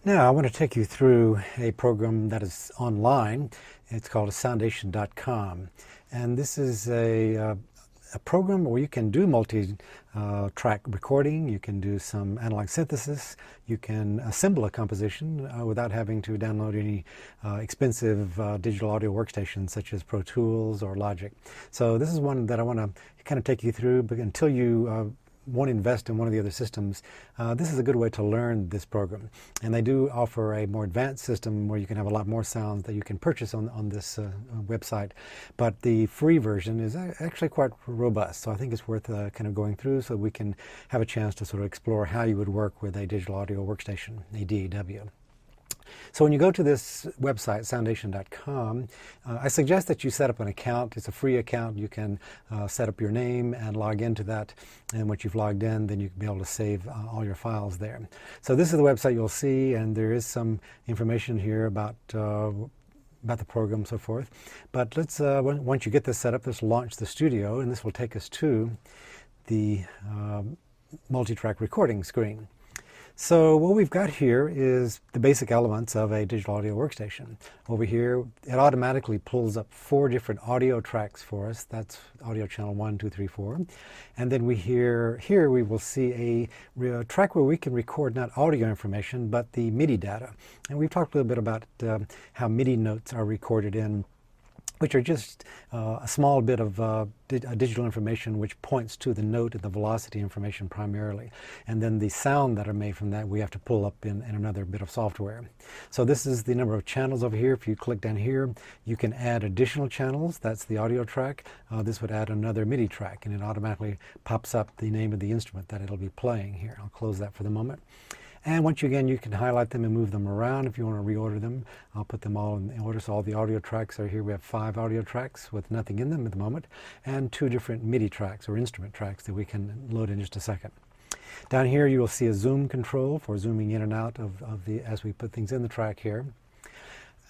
Now, I want to take you through a program that is online. It's called Soundation.com. And this is a program where you can do multi-track recording, you can do some analog synthesis, you can assemble a composition without having to download any expensive digital audio workstations such as Pro Tools or Logic. So this is one that I want to kind of take you through, but until you want to invest in one of the other systems, this is a good way to learn this program. And they do offer a more advanced system where you can have a lot more sounds that you can purchase on this website. But the free version is actually quite robust, so I think it's worth kind of going through so we can have a chance to sort of explore how you would work with a digital audio workstation, a DAW. So when you go to this website, Soundation.com, I suggest that you set up an account. It's a free account. You can set up your name and log into that. And once you've logged in, then you can be able to save all your files there. So this is the website you'll see, and there is some information here about the program and so forth. But let's once you get this set up, let's launch the studio, and this will take us to the multi-track recording screen. So what we've got here is the basic elements of a digital audio workstation. Over here, it automatically pulls up 4 different audio tracks for us. That's audio channel 1, 2, 3, 4. And then here we will see a track where we can record not audio information, but the MIDI data. And we've talked a little bit about how MIDI notes are recorded in, which are just a small bit of digital information which points to the note and the velocity information primarily. And then the sound that are made from that we have to pull up in another bit of software. So this is the number of channels over here. If you click down here, you can add additional channels. That's the audio track. This would add another MIDI track, and it automatically pops up the name of the instrument that it'll be playing here. I'll close that for the moment. And once again, you can highlight them and move them around if you want to reorder them. I'll put them all in order. So all the audio tracks are here. We have 5 audio tracks with nothing in them at the moment, and 2 different MIDI tracks or instrument tracks that we can load in just a second. Down here, you will see a zoom control for zooming in and out as we put things in the track here.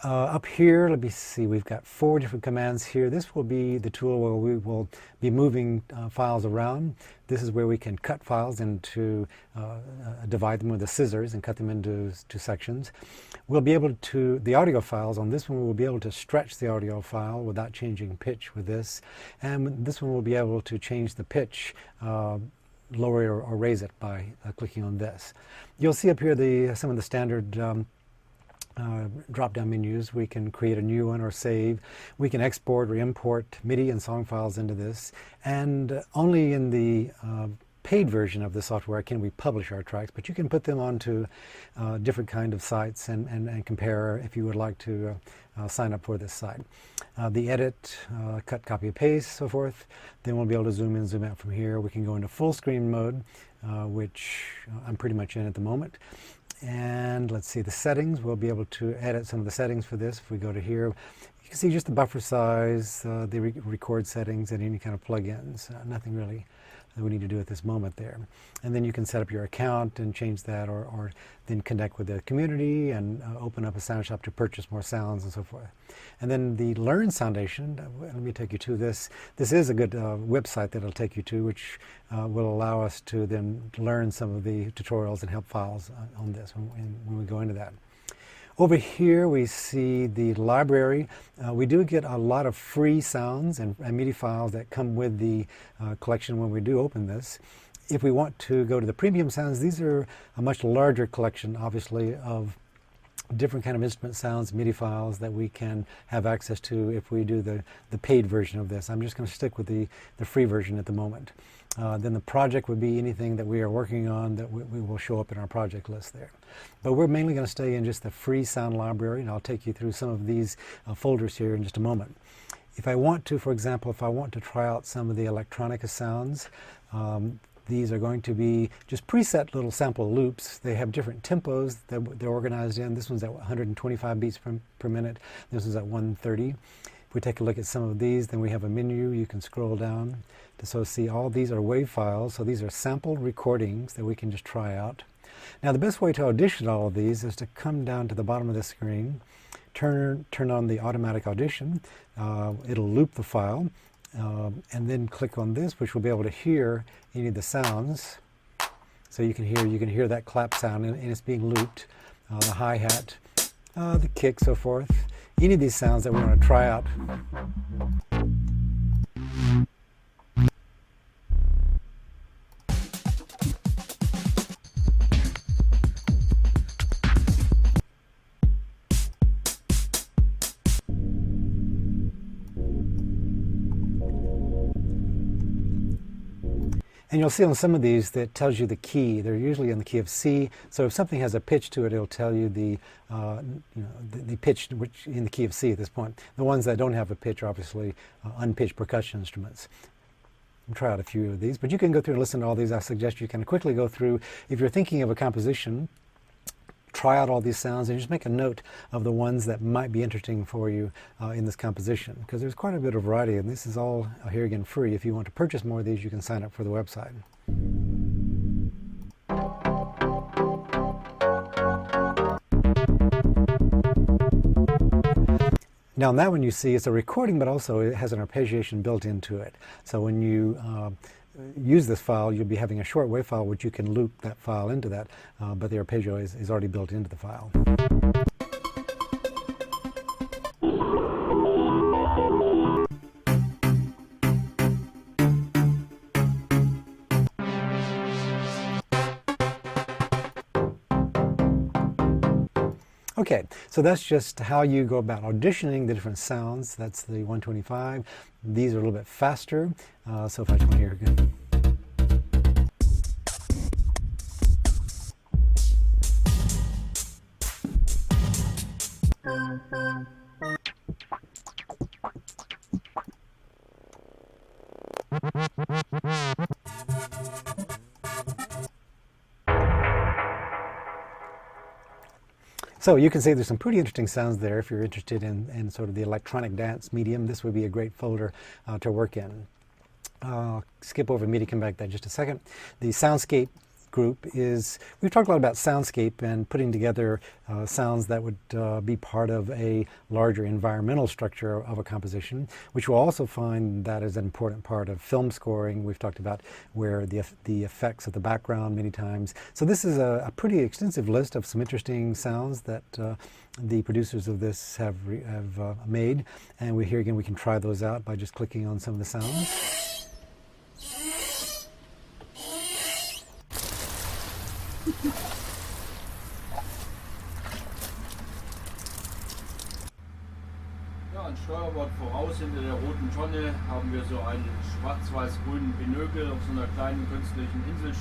Up here, let me see, we've got 4 different commands here. This will be the tool where we will be moving files around. This is where we can cut files into, divide them with the scissors and cut them into sections. We'll be able to, the audio files on this one, we'll be able to stretch the audio file without changing pitch with this. And this one we'll be able to change the pitch, lower it or raise it by clicking on this. You'll see up here some of the standard drop-down menus. We can create a new one or save. We can export or import MIDI and song files into this. And only in the paid version of the software can we publish our tracks, but you can put them onto different kind of sites and compare if you would like to sign up for this site. The edit, cut, copy, paste, so forth. Then we'll be able to zoom in, zoom out from here. We can go into full screen mode, which I'm pretty much in at the moment. And let's see, the settings, we'll be able to edit some of the settings for this. If we go to here, you can see just the buffer size, the record settings, and any kind of plugins. Nothing really that we need to do at this moment there. And then you can set up your account and change that, or then connect with the community and open up a sound shop to purchase more sounds and so forth. And then the Learn Soundation, let me take you to this. This is a good website that it'll take you to, which will allow us to then learn some of the tutorials and help files on this when we go into that. Over here we see the library. We do get a lot of free sounds and MIDI files that come with the collection when we do open this. If we want to go to the premium sounds, these are a much larger collection, obviously, of different kind of instrument sounds, MIDI files that we can have access to if we do the paid version of this. I'm just going to stick with the free version at the moment. Then the project would be anything that we are working on that we will show up in our project list there. But we're mainly going to stay in just the free sound library, and I'll take you through some of these folders here in just a moment. If I want to, for example, if I want to try out some of the electronica sounds, these are going to be just preset little sample loops. They have different tempos that they're organized in. This one's at 125 beats per minute. This one's at 130. If we take a look at some of these, then we have a menu. You can scroll down to see all these are WAV files. So these are sampled recordings that we can just try out. Now the best way to audition all of these is to come down to the bottom of the screen, turn on the automatic audition. It'll loop the file. And then click on this, which will be able to hear any of the sounds. So you can hear that clap sound, and it's being looped. the hi-hat, the kick, so forth. Any of these sounds that we want to try out. And you'll see on some of these that tells you the key. They're usually in the key of C. So if something has a pitch to it, it'll tell you the pitch which in the key of C at this point. The ones that don't have a pitch are obviously unpitched percussion instruments. We'll try out a few of these, but you can go through and listen to all these. I suggest you can quickly go through. If you're thinking of a composition, try out all these sounds and just make a note of the ones that might be interesting for you in this composition, because there's quite a bit of variety, and this is all here again free. If you want to purchase more of these, you can sign up for the website. Now, on that one you see it's a recording, but also it has an arpeggiation built into it. So when you use this file, you'll be having a short wave file which you can loop that file into that, but the arpeggio is already built into the file. Okay, so that's just how you go about auditioning the different sounds. That's the 125. These are a little bit faster, so if I just want to hear again. So you can see there's some pretty interesting sounds there. If you're interested in sort of the electronic dance medium, this would be a great folder to work in. Skip over MIDI, come back to that in just a second. The soundscape group is, we've talked a lot about soundscape and putting together sounds that would be part of a larger environmental structure of a composition, which we'll also find that is an important part of film scoring. We've talked about where the effects of the background many times. So this is a pretty extensive list of some interesting sounds that the producers of this have made, and here again we can try those out by just clicking on some of the sounds. Ja, ein Steuerbord voraus hinter der roten Tonne haben wir so einen schwarz-weiß-grünen Pinökel auf so einer kleinen künstlichen Insel.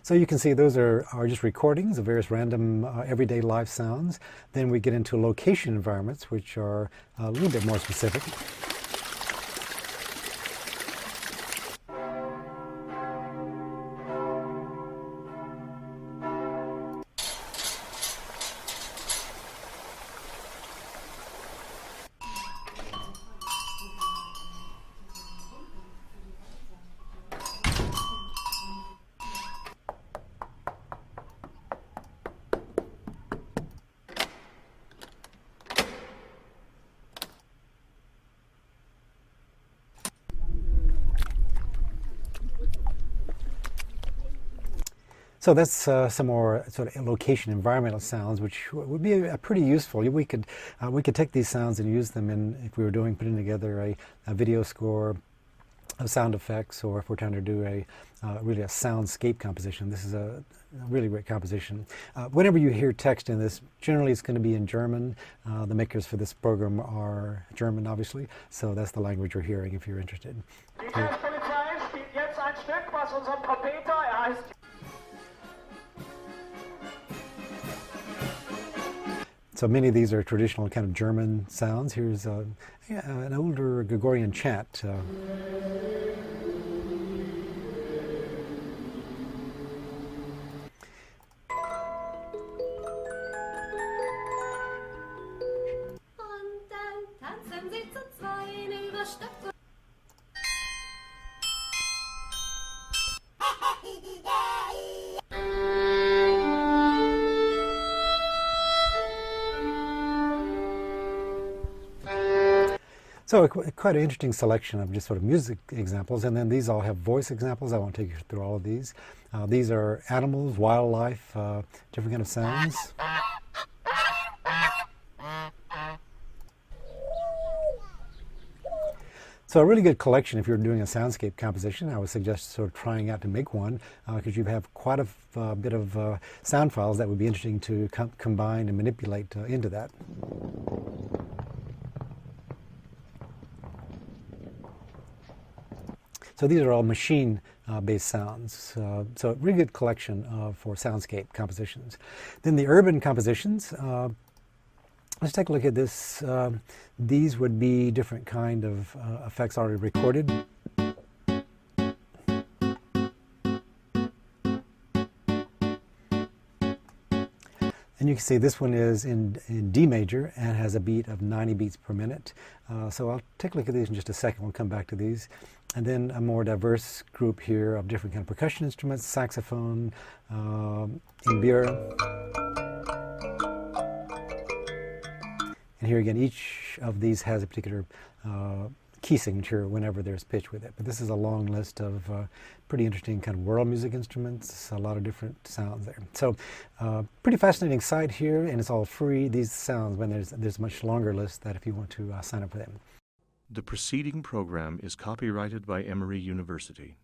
So you can see those are just recordings of various random everyday live sounds. Then we get into location environments, which are a little bit more specific. So that's some more sort of location environmental sounds, which would be pretty useful. We could take these sounds and use them in, if we were putting together a video score of sound effects, or if we're trying to do really a soundscape composition. This is a really great composition. Whenever you hear text in this, generally it's going to be in German. The makers for this program are German, obviously, so that's the language you're hearing if you're interested. So many of these are traditional kind of German sounds. Here's an older Gregorian chant. So So quite an interesting selection of just sort of music examples, and then these all have voice examples. I won't take you through all of these. These are animals, wildlife, different kind of sounds. So a really good collection if you're doing a soundscape composition. I would suggest sort of trying out to make one because you have quite a bit of sound files that would be interesting to combine and manipulate into that. So these are all machine-based sounds. So a really good collection for soundscape compositions. Then the urban compositions. Let's take a look at this. These would be different kind of effects already recorded. And you can see this one is in D major and has a beat of 90 beats per minute. So I'll take a look at these in just a second. We'll come back to these. And then a more diverse group here of different kind of percussion instruments, saxophone, mbira. And here again, each of these has a particular key signature whenever there's pitch with it. But this is a long list of pretty interesting kind of world music instruments, a lot of different sounds there. So pretty fascinating site here, and it's all free. These sounds, when there's a much longer list that if you want to sign up for them. The preceding program is copyrighted by Emory University.